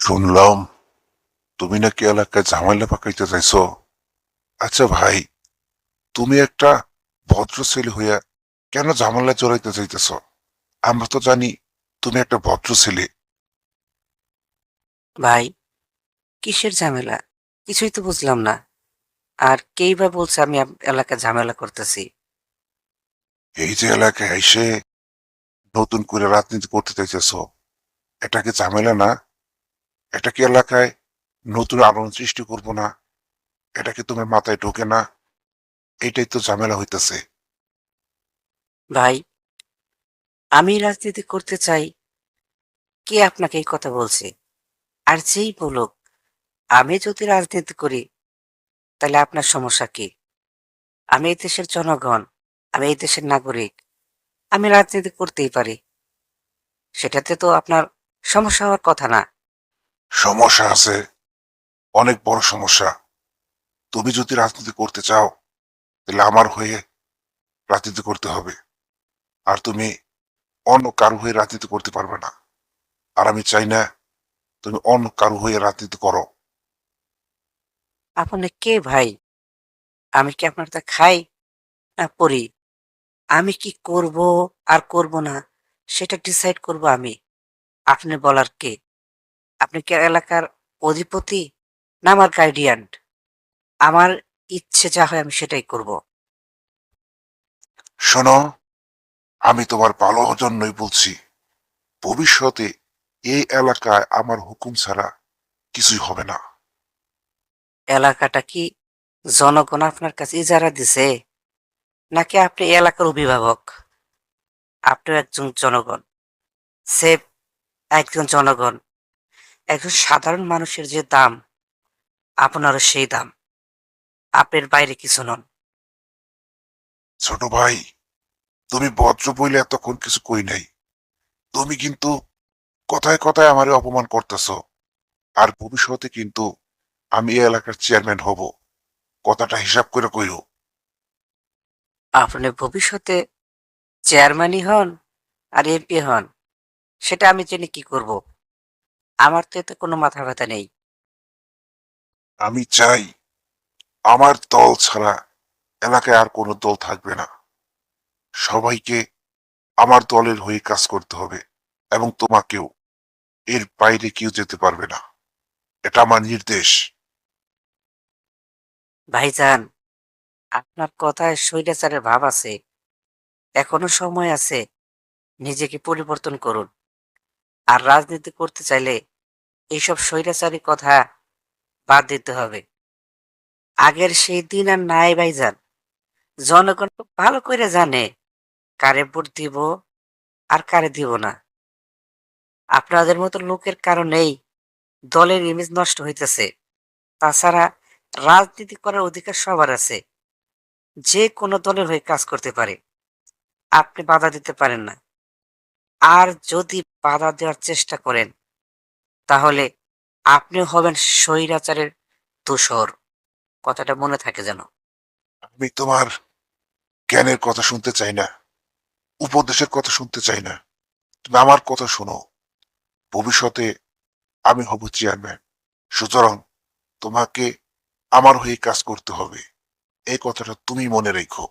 শুনলাম তুমি নাকি এলাকায় ঝামেলা পাকাইতে চাইছো। আচ্ছা ভাই, তুমি একটা ভদ্র ছেলে হইয়া কেন ঝামেলায় জড়াইতে চাইতেছ? আমরা তো জানি তুমি একটা ভদ্র ছেলে। ভাই, কিসের ঝামেলা? কিছুই তো বুঝলাম না। আর কেই বা বলছে আমি এলাকায় ঝামেলা করতেছি? এই যে এলাকায় এসে নতুন করে রাজনীতি করতে চাইতেছ, এটা কি ঝামেলা না? এটা কি এলাকায় নতুন আলোড়ন সৃষ্টি করবো না? এটা কি তোমার মাথায় ঢোকে না? এটাই তো ঝামেলা হইতেছে। ভাই, আমি রাজনীতি করতে চাই, কে আপনাকে এই কথা বলছে? আর যেই বলুক আমি যদি রাজনীতি করি, তাহলে আপনার সমস্যা কি? আমি এই দেশের জনগণ, আমি এই দেশের নাগরিক, আমি রাজনীতি করতেই পারি। সেটাতে তো আপনার সমস্যা হওয়ার কথা না। সমস্যা আছে, অনেক বড় সমস্যা। তুমি যদি রাজনীতি করতে চাও, তাহলে আমার হয়ে রাজনীতি করতে হবে। আর তুমি অন্য কারো হয়ে রাজনীতি করতে পারবে না। আর আমি চাই না তুমি অন্য কারো হয়ে রাজনীতি করো। আপনি কে ভাই? আমি কি আপনার তা খাই না পড়ি? আমি কি করব আর করব না, সেটা ডিসাইড করব আমি। আপনি বলার কে? আপনি কি এলাকার অধিপতি না আমার গার্ডিয়ান? আমার ইচ্ছে যা হয় আমি সেটাই করব। শোনো, আমি তোমার ভালোর জন্যই বলছি। ভবিষ্যতে এই এলাকায় আমার হুকুম ছাড়া কিছুই হবে না। এলাকাটা কি জনগণ আপনার কাছে ইজারা দিছে, নাকি আপনি এই এলাকার অভিভাবক? আপনিও একজন জনগণ, সেফ একজন জনগণ। একজন সাধারণ মানুষের যে দাম, আপনারও সেই দাম। আপনার বাইরে কিছু নন। ছোট ভাই, তুমি ভদ্র বইলে এতক্ষণ কিছু কই নাই। তুমি কিন্তু কথায় কথায় আমারে অপমান করতেছ। আর ভবিষ্যতে কিন্তু আমি এই এলাকার চেয়ারম্যান হব। কথাটা হিসাব করে কইরো। আপনি ভবিষ্যতে চেয়ারম্যানই হন আর এমপি হন, সেটা আমি জেনে কি করব? আমার তো এতে কোনো মাথা ব্যথা নেই। আমি চাই আমার দল ছাড়া এলাকায় আর কোনো দল থাকবে না। সবাইকে আমার দলের হয়ে কাজ করতে হবে, এবং তোমাকেও। এর বাইরে কেউ যেতে পারবে না। এটা আমার নির্দেশ। ভাইজান, আপনার কথায় স্বৈরাচারের ভাব আছে। এখনো সময় আছে, নিজেকে পরিবর্তন করুন। আর রাজনীতি করতে চাইলে এইসব স্বৈরাচারী কথা বাদ দিতে হবে। আগের সেই দিন আর নাই ভাইজান। জনগণ খুব ভালো করে জানে কারে ভোট দিব আর কারে দিব না। আপনাদের মতো লোকের কারণেই দলের ইমেজ নষ্ট হইতেছে। তাছাড়া রাজনীতি করার অধিকার সবার আছে। যে কোনো দলের হয়ে কাজ করতে পারে। আপনি বাধা দিতে পারেন না। আর যদি বাধা দেওয়ার চেষ্টা করেন, তাহলে আপনিও হবেন স্বৈরাচারের দোসর। কথাটা মনে থাকে যেন। আমি তোমার জ্ঞানের কথা শুনতে চাই না, উপদেশের কথা শুনতে চাই না। তুমি আমার কথা শোনো। ভবিষ্যতে আমি হব চেয়ারম্যান। সুতরাং তোমাকে আমার হয়ে কাজ করতে হবে। এই কথাটা তুমি মনে রেখো।